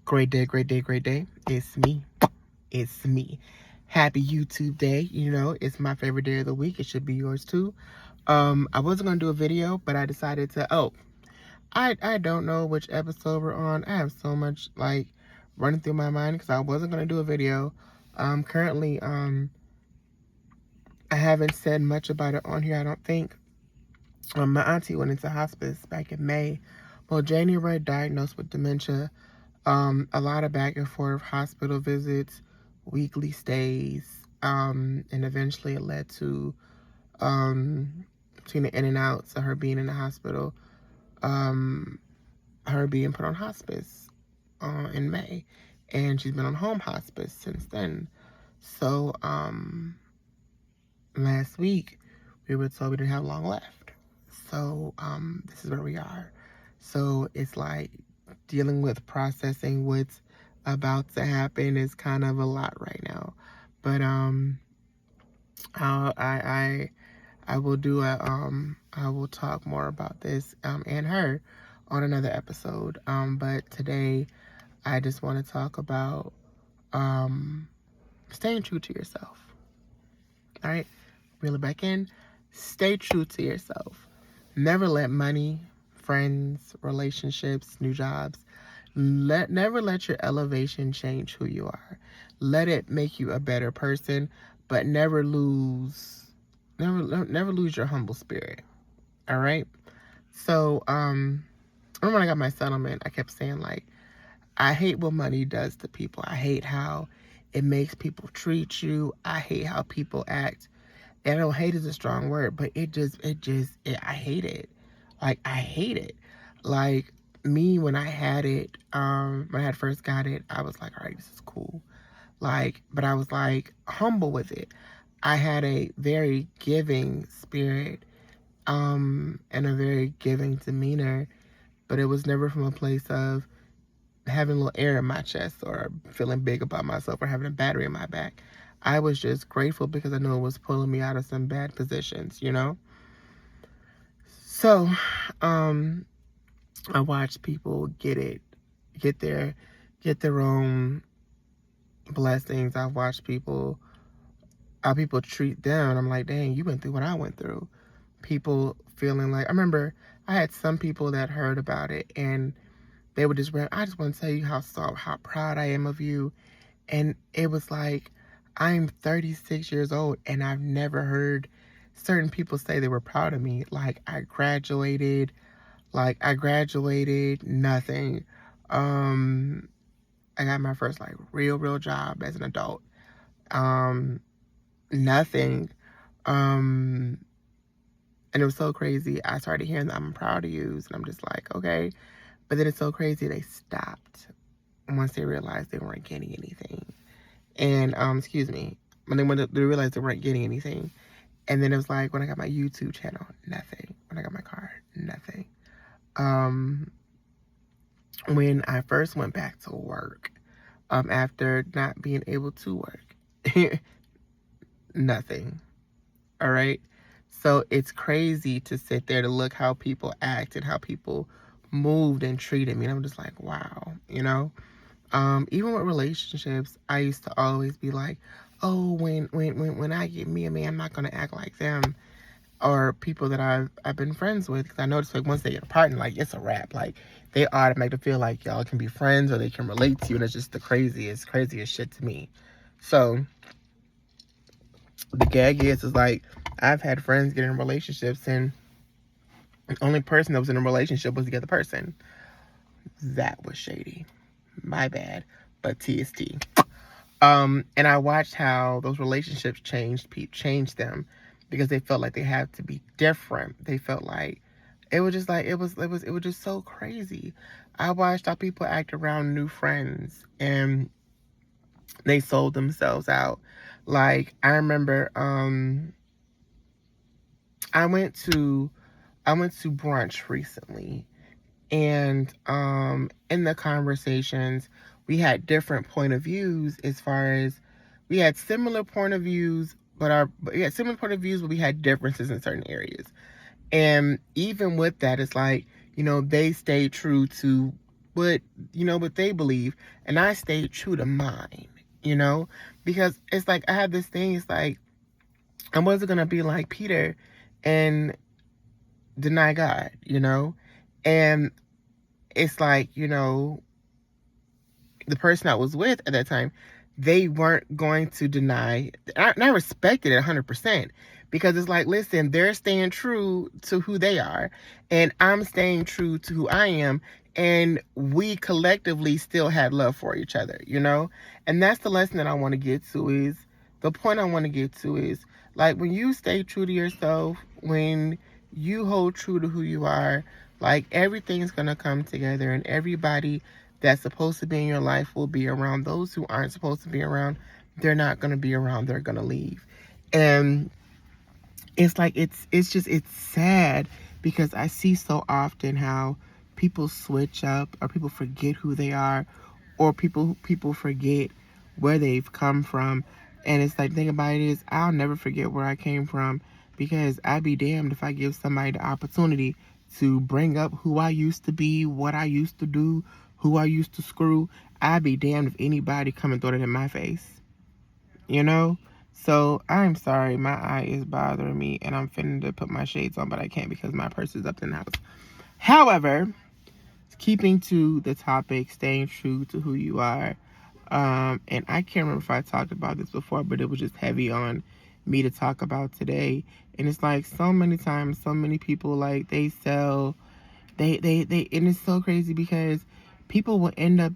Great day, great day, great day. It's me. It's me. Happy YouTube day. It's my favorite day of the week. It should be yours too. I wasn't gonna do a video, but I decided to I don't know which episode we're on. I have so much running through my mind because I wasn't gonna do a video. Currently, I haven't said much about it on here, I don't think. My auntie went into hospice back in May. Well, January, diagnosed with dementia. A lot of back and forth hospital visits, weekly stays, and eventually it led to between the in and outs of her being in the hospital, um, her being put on hospice in May, and she's been on home hospice since then. So last week we were told we didn't have long left. So this is where we are. So it's like dealing with processing what's about to happen is kind of a lot right now. But I will do I will talk more about this and her on another episode. But today I just want to talk about staying true to yourself. All right, reel it back in. Stay true to yourself. Never let money, friends, relationships, new jobs, never let your elevation change who you are. Let it make you a better person, but never lose your humble spirit. All right. So when I got my settlement, I kept saying I hate what money does to people. I hate how it makes people treat you. I hate how people act. And I know hate is a strong word, but I hate it. I hate it. Like me, when I had it, when I had first got it, I was like, all right, this is cool. But I was humble with it. I had a very giving spirit, and a very giving demeanor, but it was never from a place of having a little air in my chest or feeling big about myself or having a battery in my back. I was just grateful because I knew it was pulling me out of some bad positions. So, I watched people get their own blessings. I watched how people treat them. I'm like, dang, you went through what I went through. People feeling I remember I had some people that heard about it and they would just I just want to tell you how proud I am of you. And it was I'm 36 years old and I've never heard certain people say they were proud of me. I graduated, nothing. I got my first real job as an adult. Nothing. And it was so crazy. I started hearing that I'm proud of you, and I'm just like, okay. But then it's so crazy they stopped once they realized they weren't getting anything. And excuse me, when they realized they weren't getting anything. And then it was when I got my YouTube channel, nothing. When I got my car, nothing. When I first went back to work, after not being able to work, nothing. All right. So it's crazy to sit there to look how people act and how people moved and treated me. And I'm just like, wow. Even with relationships, I used to always be like, oh, when I get me a man, I'm not gonna act like them. Or people that I've been friends with, because I noticed once they get a partner, it's a wrap. They automatically feel like y'all can be friends or they can relate to you, and it's just the craziest shit to me. So the gag is I've had friends get in relationships and the only person that was in a relationship was the other person. That was shady. My bad, but T is T. And I watched how those relationships changed them because they felt like they had to be different. They felt it was just it was just so crazy. I watched how people act around new friends and they sold themselves out. I remember I went to brunch recently, and in the conversations we had different point of views. As far as we had similar point of views, but we had differences in certain areas. And even with that, it's they stayed true to what they believe, and I stayed true to mine, you know, because it's like I have this thing. It's like I wasn't gonna be like Peter and deny God, and it's like the person I was with at that time, they weren't going to deny, and I respected it 100%, because it's like, listen, they're staying true to who they are, and I'm staying true to who I am, and we collectively still had love for each other, and that's the lesson that I want to get to. Is the point I want to get to is, like, when you stay true to yourself, when you hold true to who you are, like, everything's gonna come together, and everybody that's supposed to be in your life will be around. Those who aren't supposed to be around, they're not going to be around. They're going to leave. And it's like, it's sad, because I see so often how people switch up, or people forget who they are, or people forget where they've come from. And it's like, the thing about it is, I'll never forget where I came from, because I'd be damned if I give somebody the opportunity to bring up who I used to be, what I used to do, who I used to screw. I'd be damned if anybody come and throw it in my face. So I'm sorry, my eye is bothering me, and I'm finna to put my shades on, but I can't because my purse is up in the house. However, keeping to the topic, staying true to who you are. And I can't remember if I talked about this before, but it was just heavy on me to talk about today. And it's like, so many times, so many people, like, they sell, they and it's so crazy, because people will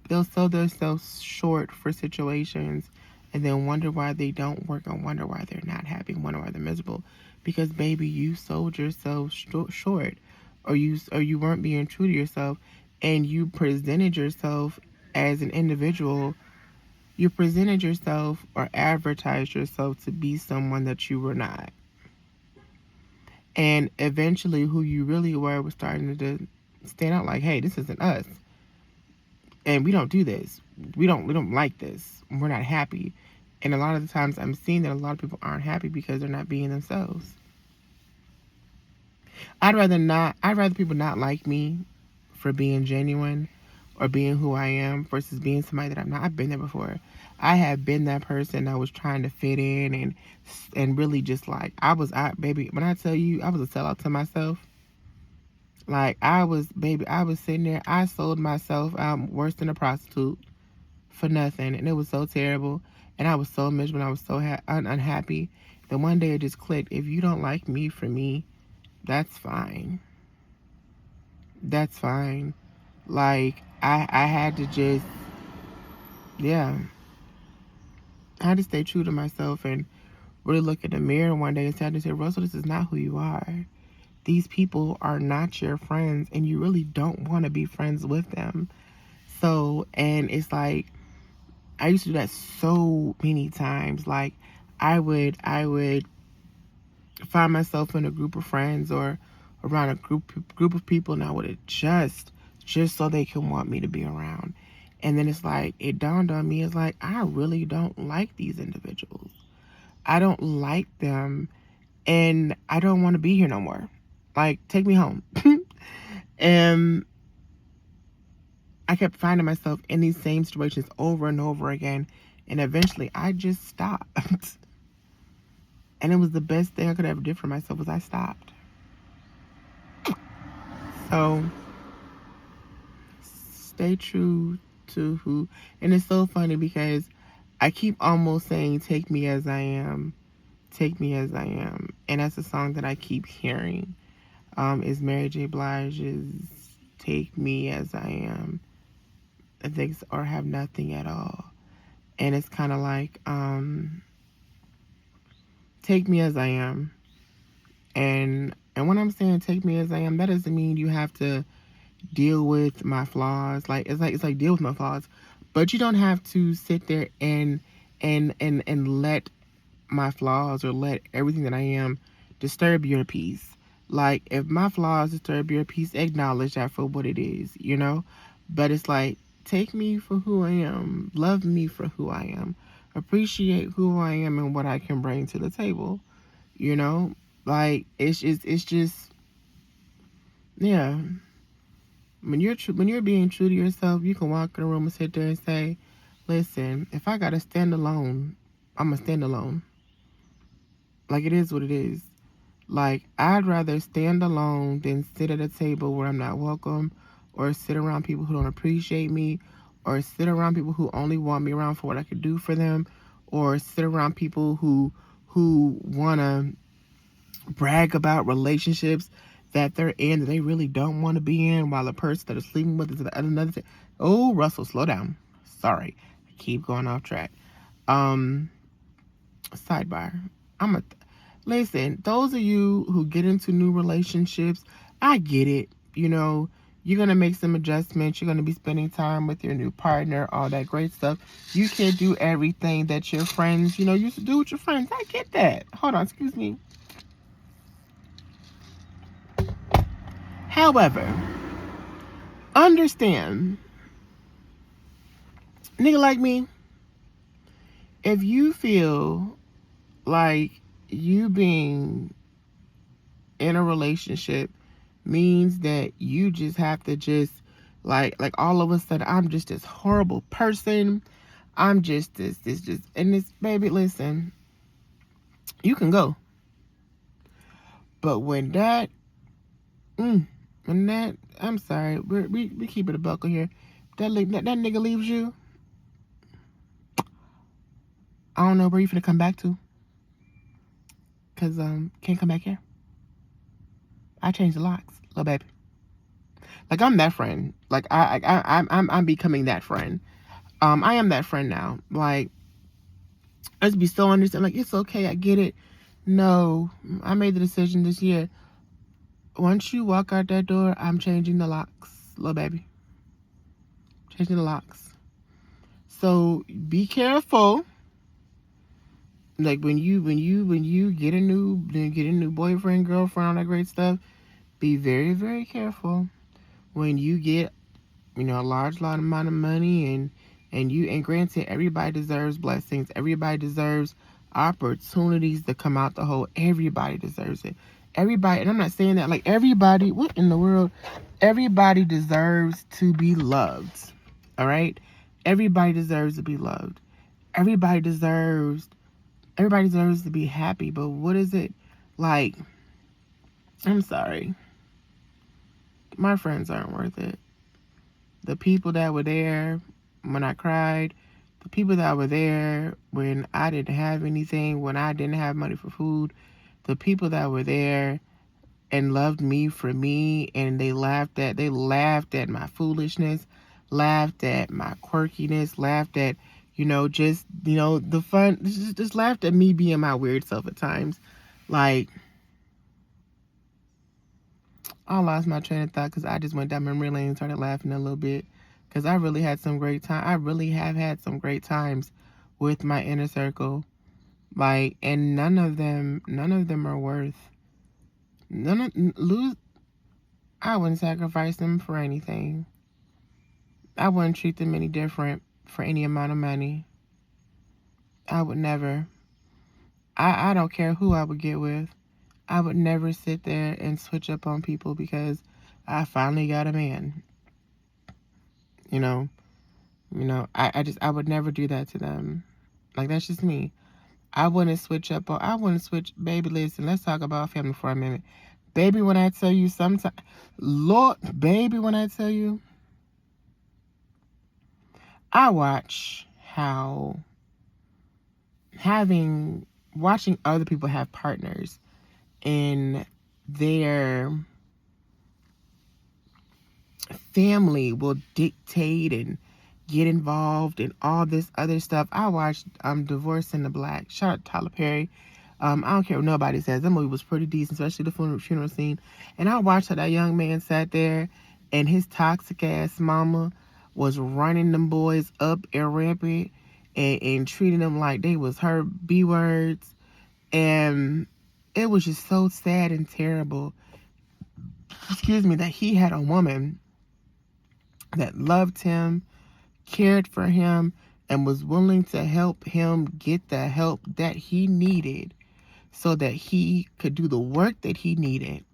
they'll sell themselves short for situations, and then wonder why they don't work, and wonder why they're not happy, wonder why they're miserable. Because, baby, you sold yourself short, or you weren't being true to yourself, and you presented yourself as an individual. You presented yourself or advertised yourself to be someone that you were not. And eventually who you really were was starting to stand out, like, hey, this isn't us. And we don't do this. We don't like this. We're not happy. And a lot of the times I'm seeing that a lot of people aren't happy because they're not being themselves. I'd rather people not like me for being genuine or being who I am, versus being somebody that I'm not. I've been there before. I have been that person that was trying to fit in, and really just, like, baby, when I tell you I was a sellout to myself, like, I was sitting there, I sold myself out worse than a prostitute for nothing, and it was so terrible, and I was so miserable, and I was so unhappy. Then one day it just clicked. If you don't like me for me, that's fine. That's fine. Like, I had to just, yeah, I had to stay true to myself, and really look in the mirror one day and say, Russell, this is not who you are. These people are not your friends, and you really don't want to be friends with them. So, and it's like, I used to do that so many times. Like, I would find myself in a group of friends, or around a group of people, and I would adjust just so they can want me to be around. And then it's like, it dawned on me, it's like, I really don't like these individuals. I don't like them, and I don't want to be here no more. Like, take me home. And I kept finding myself in these same situations over and over again, and eventually I just stopped. And it was the best thing I could ever do for myself, was I stopped. So stay true to who. And it's so funny, because I keep almost saying, take me as I am, take me as I am. And that's a song that I keep hearing. Is Mary J. Blige's Take Me As I Am. Things or have nothing at all. And it's kind of like, take me as I am. And when I'm saying take me as I am, that doesn't mean you have to deal with my flaws. Like, it's like deal with my flaws, but you don't have to sit there and let my flaws, or let everything that I am, disturb your peace. Like, if my flaws disturb your peace, acknowledge that for what it is, But it's like, take me for who I am, love me for who I am, appreciate who I am and what I can bring to the table, Like, it's just, yeah. When you're being true to yourself, you can walk in a room and sit there and say, listen, if I gotta stand alone, I'm gonna stand alone. Like, it is what it is. Like, I'd rather stand alone than sit at a table where I'm not welcome, or sit around people who don't appreciate me, or sit around people who only want me around for what I could do for them, or sit around people who want to brag about relationships that they're in that they really don't want to be in, while the person that is sleeping with is another thing. Oh, Russell, slow down. Sorry, I keep going off track. Sidebar. Listen, those of you who get into new relationships, I get it. You know, you're going to make some adjustments. You're going to be spending time with your new partner, all that great stuff. You can't do everything that your friends, used to do with your friends. I get that. Hold on, excuse me. However, understand, nigga like me, if you feel like you being in a relationship means that you just have to just like all of a sudden I'm just this horrible person, I'm just this and this, baby, listen, you can go. But when that I'm sorry, we keep it a buckle here, that nigga leaves you, I don't know where you finna come back to, cause can't come back here. I changed the locks, little baby. Like, I'm that friend. Like, I'm becoming that friend. I am that friend now. Like, I just be so understand. Like, it's okay, I get it. No, I made the decision this year. Once you walk out that door, I'm changing the locks, little baby. Changing the locks. So be careful. Like, when you get a new boyfriend, girlfriend, all that great stuff, be very, very careful. When you get, a large amount of money, and granted, everybody deserves blessings. Everybody deserves opportunities to come out the hole. Everybody deserves it. Everybody, and I'm not saying that like everybody, what in the world? Everybody deserves to be loved. All right? Everybody deserves to be loved. Everybody deserves to be happy. But what is it like? I'm sorry. My friends aren't worth it. The people that were there when I cried, the people that were there when I didn't have anything, when I didn't have money for food, the people that were there and loved me for me, and they laughed at my foolishness, laughed at my quirkiness, laughed at, the fun, just laughed at me being my weird self at times. Like, I lost my train of thought because I just went down memory lane and started laughing a little bit, because I really had some great time. I really have had some great times with my inner circle. Like, and none of them are worth, I wouldn't sacrifice them for anything. I wouldn't treat them any different for any amount of money. I would never. I don't care who I would get with. I would never sit there and switch up on people because I finally got a man. I would never do that to them. Like, that's just me. I wouldn't switch, baby, listen, let's talk about family for a minute. Baby, when I tell you sometimes, Lord, baby, when I tell you, I watch how watching other people have partners and their family will dictate and get involved in all this other stuff. I watched Divorce in the Black. Shout out to Tyler Perry. I don't care what nobody says. That movie was pretty decent, especially the funeral scene. And I watched how that young man sat there and his toxic ass mama was running them boys up and rampant and treating them like they was her B-words. And it was just so sad and terrible, that he had a woman that loved him, cared for him, and was willing to help him get the help that he needed so that he could do the work that he needed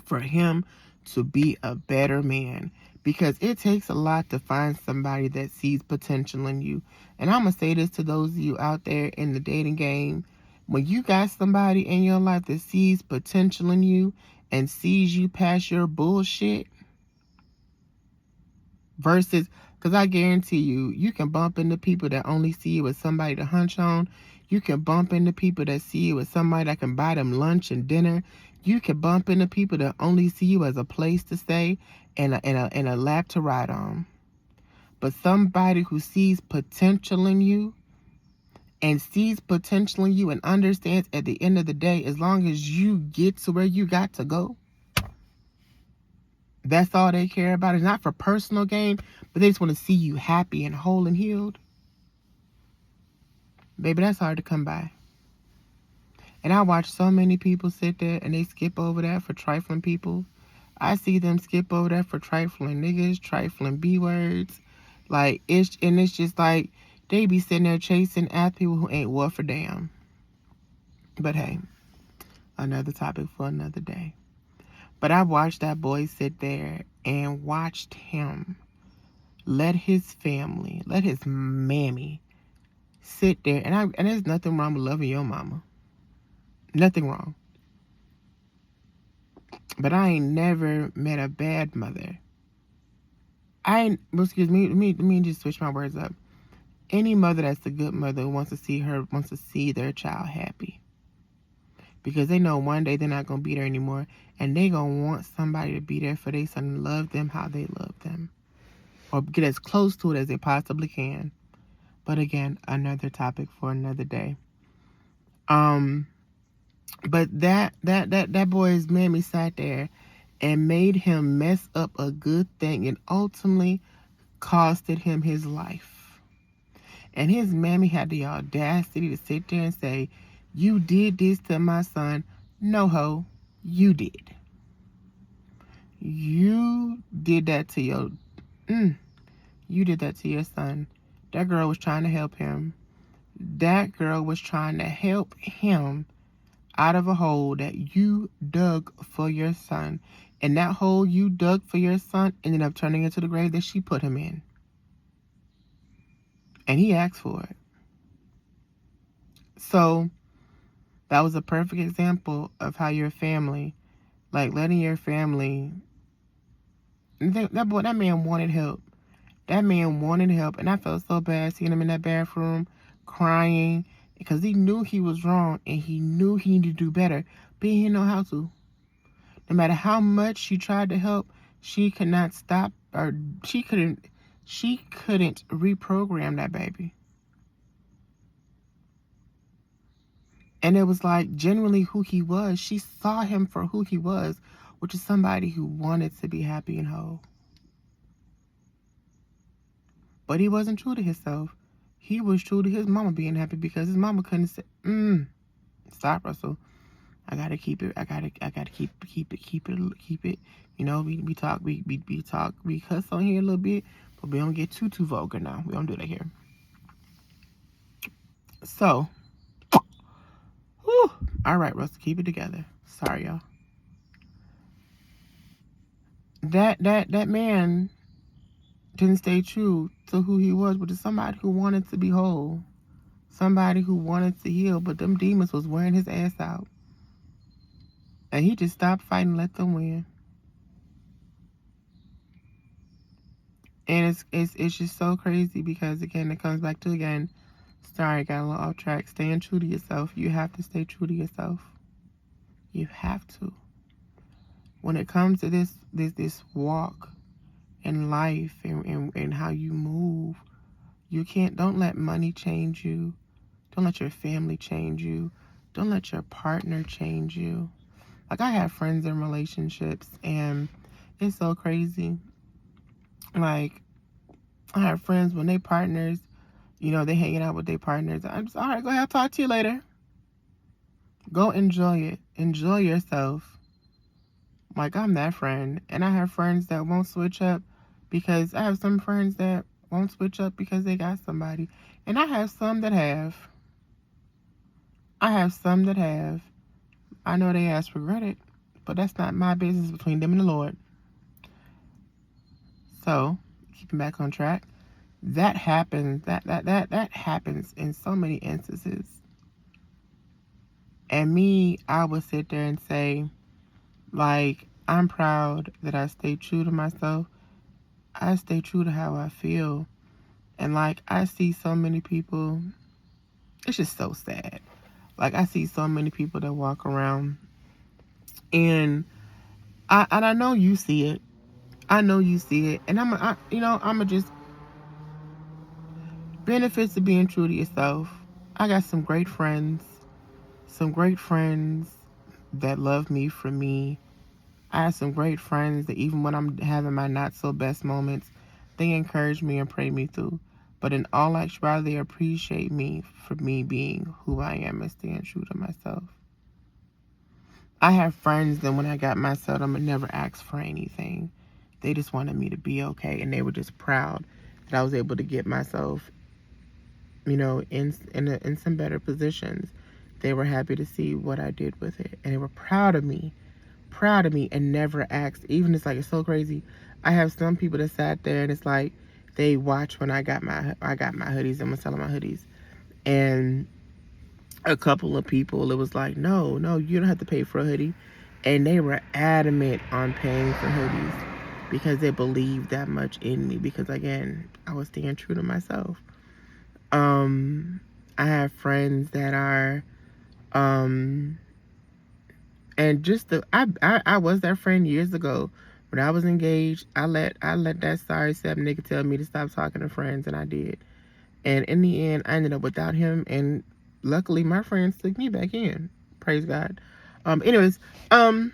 for him to be a better man. Because it takes a lot to find somebody that sees potential in you. And I'm going to say this to those of you out there in the dating game. When you got somebody in your life that sees potential in you and sees you past your bullshit, versus, because I guarantee you, you can bump into people that only see you as somebody to hunch on. You can bump into people that see you as somebody that can buy them lunch and dinner. You can bump into people that only see you as a place to stay and a lap to ride on. But somebody who sees potential in you and sees potential in you and understands at the end of the day, as long as you get to where you got to go, that's all they care about. It's not for personal gain, but they just want to see you happy and whole and healed. Baby, that's hard to come by. And I watch so many people sit there and they skip over that for trifling people. I see them skip over that for trifling niggas, trifling B-words. Like, it's just like they be sitting there chasing after people who ain't worth a damn. But hey, another topic for another day. But I watched that boy sit there and watched him let his family, let his mammy sit there. And there's nothing wrong with loving your mama. Nothing wrong. But I ain't never met a bad mother. Excuse me, let me just switch my words up. Any mother that's a good mother wants to see their child happy. Because they know one day they're not going to be there anymore. And they going to want somebody to be there for their son and love them how they love them. Or get as close to it as they possibly can. But again, another topic for another day. But that boy's mammy sat there and made him mess up a good thing and ultimately costed him his life. And his mammy had the audacity to sit there and say, "You did this to my son." No, ho, you did. You did that to you did that to your son. That girl was trying to help him. That girl was trying to help him out of a hole that you dug for your son. And that hole you dug for your son ended up turning into the grave that she put him in. And he asked for it. So that was a perfect example of how your family, like letting your family, that man wanted help. That man wanted help. And I felt so bad seeing him in that bathroom crying because he knew he was wrong and he knew he needed to do better, but he didn't know how to. No matter how much she tried to help, she could not stop, or she couldn't reprogram that baby. And it was like generally who he was. She saw him for who he was, which is somebody who wanted to be happy and whole. But he wasn't true to himself. He was true to his mama being happy because his mama couldn't say, "Stop, Russell. I gotta keep it. I gotta keep it. You know, we talk, we cuss on here a little bit, but we don't get too vulgar now. We don't do that here." So, whew, all right, Russell, keep it together. Sorry, y'all. That man didn't stay true to who he was, which is somebody who wanted to be whole, somebody who wanted to heal, but them demons was wearing his ass out. And he just stopped fighting and let them win. And it's just so crazy because, again, it comes back to, again, sorry, got a little off track, staying true to yourself. You have to stay true to yourself. You have to. When it comes to this walk in life and how you move, don't let money change you. Don't let your family change you. Don't let your partner change you. Like, I have friends in relationships, and it's so crazy. Like, I have friends when they partners, you know, they hanging out with their partners. I'm just, all right, go ahead, I'll talk to you later. Go enjoy it. Enjoy yourself. Like, I'm that friend. And I have friends that won't switch up because I have some friends that won't switch up because they got somebody. And I have some that have. I know they ass regret it, but that's not my business, between them and the Lord. So, keeping back on track, that happens. That happens in so many instances. And me, I would sit there and say, like, I'm proud that I stay true to myself. I stay true to how I feel. And like, I see so many people, it's just so sad. Like, I see so many people that walk around, and I know you see it. I know you see it. And I'm just benefits of being true to yourself. I got some great friends, that love me for me. I have some great friends that even when I'm having my not so best moments, they encourage me and pray me through. But in all actuality, they appreciate me for me being who I am and staying true to myself. I have friends that when I got my settlement never asked for anything. They just wanted me to be okay, and they were just proud that I was able to get myself, in some better positions. They were happy to see what I did with it, and they were proud of me, and never asked. Even it's so crazy. I have some people that sat there and it's like they watch when I got my hoodies and was selling my hoodies, and a couple of people, it was like, no, you don't have to pay for a hoodie. And they were adamant on paying for hoodies because they believed that much in me. Because again, I was staying true to myself. I have friends that are, and I was that friend years ago. When I was engaged, I let that sorry sap nigga tell me to stop talking to friends, and I did. And in the end, I ended up without him, and luckily my friends took me back in. Praise God. Anyways, so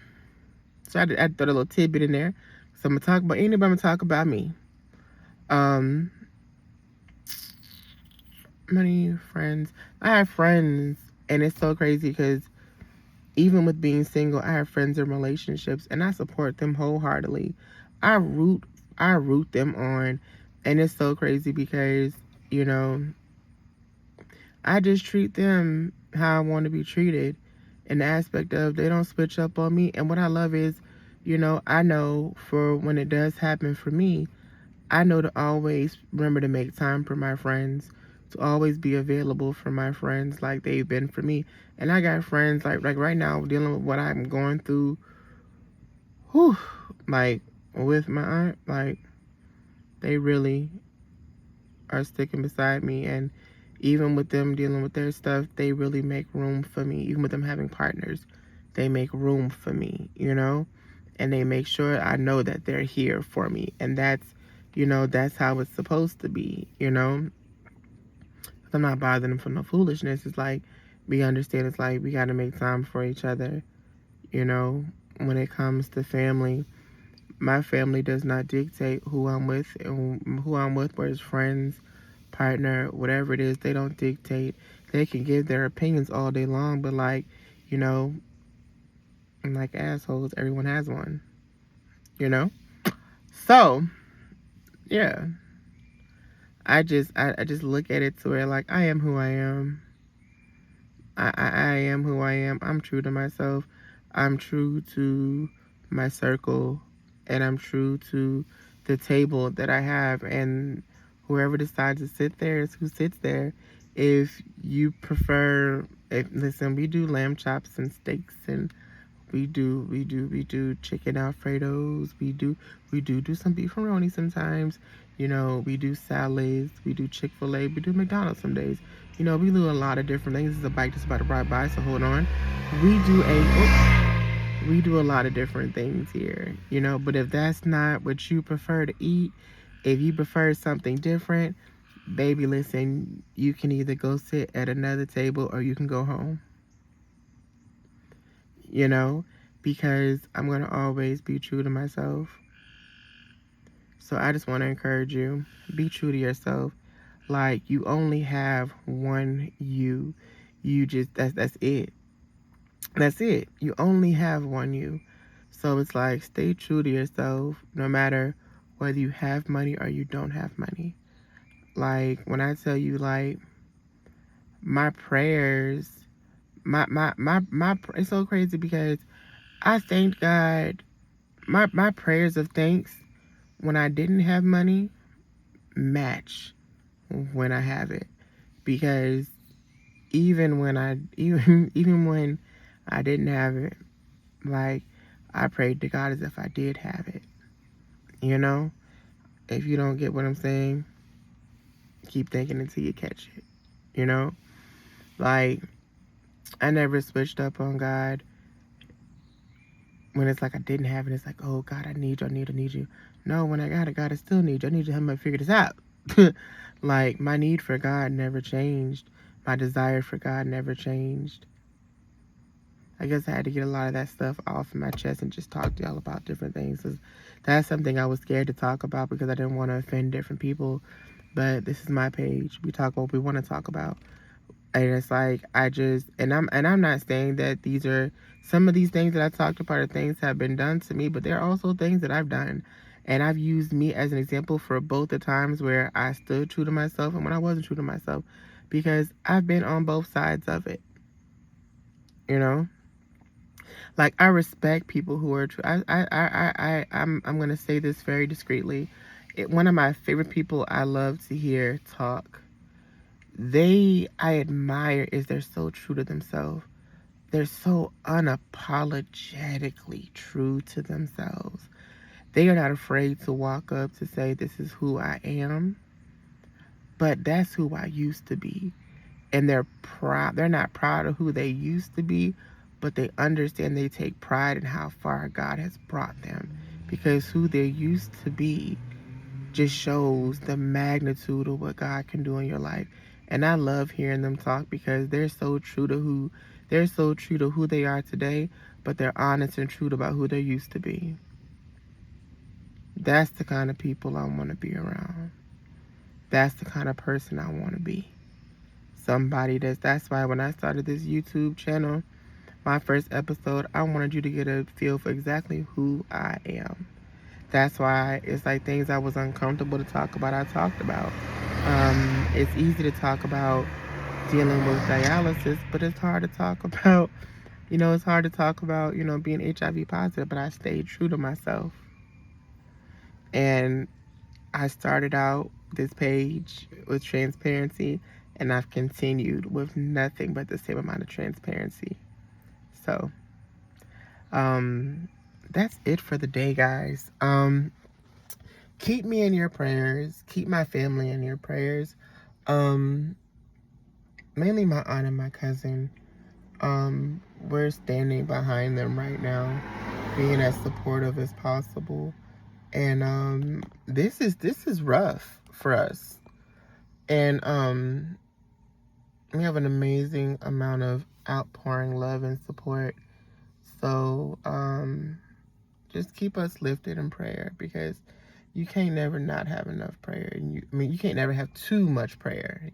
I threw a little tidbit in there. So I'm gonna talk about anybody. I'm gonna talk about me. Many friends. I have friends, and it's so crazy because even with being single, I have friends in relationships, and I support them wholeheartedly. I root them on, and it's so crazy because I just treat them how I want to be treated, in the aspect of they don't switch up on me. And what I love is, I know for when it does happen for me, I know to always remember to make time for my friends, to always be available for my friends like they've been for me. And I got friends like right now dealing with what I'm going through, like with my aunt, like they really are sticking beside me. And even with them dealing with their stuff, they really make room for me. Even with them having partners, they make room for me, and they make sure I know that they're here for me. And that's how it's supposed to be, I'm not bothering them for no foolishness. It's like, we understand it's like we got to make time for each other, when it comes to family. My family does not dictate who I'm with, and who I'm with, whether it's friends, partner, whatever it is. They don't dictate. They can give their opinions all day long, but like assholes, everyone has one, so yeah, I just look at it to where like I am who I am. I am who I am. I'm true to myself. I'm true to my circle, and I'm true to the table that I have. And whoever decides to sit there is who sits there. If you prefer, listen, we do lamb chops and steaks, and we do chicken Alfredos. We do some beefaroni sometimes. We do salads. We do Chick-fil-A. We do McDonald's some days. We do a lot of different things. This is a bike just about to ride by, so hold on. We do a lot of different things here. But if that's not what you prefer to eat, if you prefer something different, baby, listen, you can either go sit at another table or you can go home. Because I'm going to always be true to myself. So I just want to encourage you, be true to yourself. Like, you only have one you. That's it. That's it. You only have one you. So it's like, stay true to yourself no matter whether you have money or you don't have money. Like, when I tell you, like, my prayers, it's so crazy because I thank God. My prayers of thanks when I didn't have money, match when I have it. Because even when even when I didn't have it, like, I prayed to God as if I did have it. You know? If you don't get what I'm saying, keep thinking until you catch it. You know? Like, I never switched up on God when it's like I didn't have it. It's like, oh, God, I need you, I need you. No, when I got it, God, I still need you. I need you to help me figure this out. Like, my need for God never changed. My desire for God never changed. I guess I had to get a lot of that stuff off my chest and just talk to y'all about different things. 'Cause that's something I was scared to talk about because I didn't want to offend different people. But this is my page. We talk what we want to talk about. And it's like, I'm not saying that these are, some of these things that I talked about are things that have been done to me, but there are also things that I've done. And I've used me as an example for both the times where I stood true to myself and when I wasn't true to myself, because I've been on both sides of it. You know? Like, I respect people who are true. I'm gonna say this very discreetly. One of my favorite people I love to hear talk, I admire is they're so true to themselves. They're so unapologetically true to themselves. They are not afraid to walk up to say, this is who I am, but that's who I used to be. And they're not proud of who they used to be, but they understand, they take pride in how far God has brought them, because who they used to be just shows the magnitude of what God can do in your life. And I love hearing them talk because they're so true to who they are today, but they're honest and true about who they used to be. That's the kind of people I want to be around. That's the kind of person I want to be. Somebody that's why when I started this YouTube channel, my first episode, I wanted you to get a feel for exactly who I am. That's why it's like things I was uncomfortable to talk about, I talked about. It's easy to talk about dealing with dialysis, but it's hard to talk about, being HIV positive, but I stayed true to myself. And I started out this page with transparency, and I've continued with nothing but the same amount of transparency. So, that's it for the day, guys. Keep me in your prayers. Keep my family in your prayers. Mainly my aunt and my cousin. We're standing behind them right now, being as supportive as possible. And this is rough for us. And we have an amazing amount of outpouring love and support. So just keep us lifted in prayer, because you can't never not have enough prayer. And you can't never have too much prayer,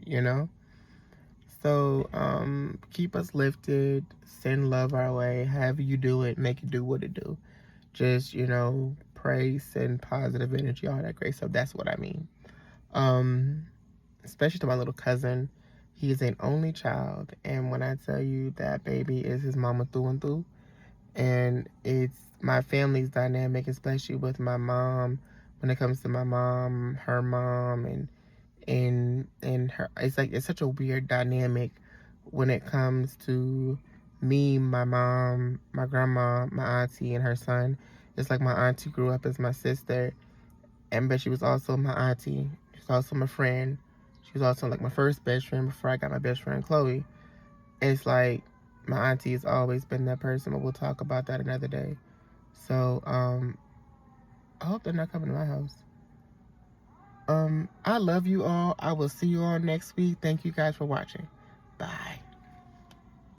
So keep us lifted, send love our way. However you do it, make it do what it do. Just, pray, send positive energy, all that great stuff. That's what I mean. Especially to my little cousin. He is an only child, and when I tell you that baby is his mama through and through, and it's my family's dynamic, especially with my mom. When it comes to my mom, her mom, and her, it's such a weird dynamic when it comes to me, my mom, my grandma, my auntie, and her son. It's like my auntie grew up as my sister, but she was also my auntie. She's also my friend. She was also like my first best friend before I got my best friend Chloe. It's like my auntie has always been that person, but we'll talk about that another day. So I hope they're not coming to my house. I love you all. I will see you all next week. Thank you guys for watching. Bye.